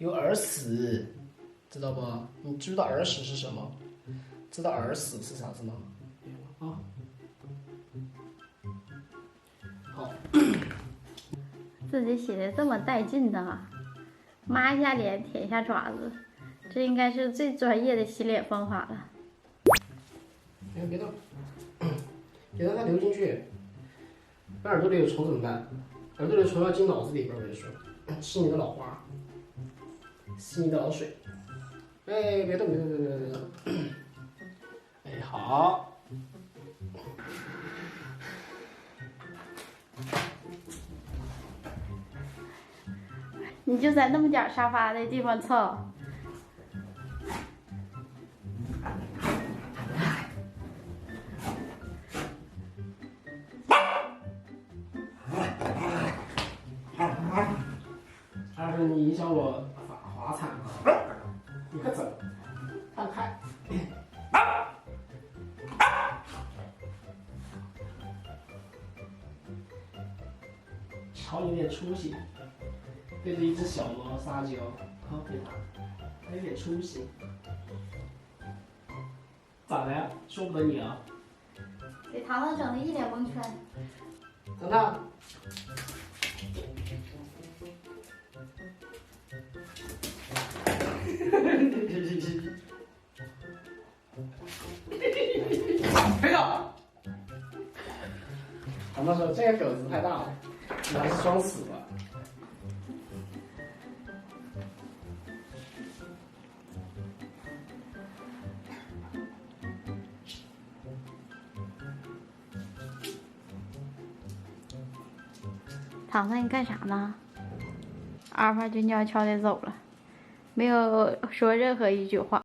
有耳屎，知道不？你知道耳屎是什么？知道耳屎是啥子吗？啊，好。自己洗的这么带劲的，抹一下脸，舔一下爪子，这应该是最专业的洗脸方法了。哎，别动，别让它流进去。那耳朵里有虫怎么办？耳朵里的虫要进脑子里边，我跟你说，吃你的脑花，吸你的脑水。哎，别动，别动，别动，别动。哎，好。你就在那么点沙发的地方凑。二是你影响我滑铲，你快走，放开。瞧你有点出息，对着一只小猫撒娇，靠近它，还有点出息。咋的呀？说不得你啊？给糖糖整的一脸蒙圈。糖糖。别搞！糖糖说：“这个狗子太大了，你还是装死吧。”糖糖，你干啥呢？阿发就悄悄的走了，没有说任何一句话。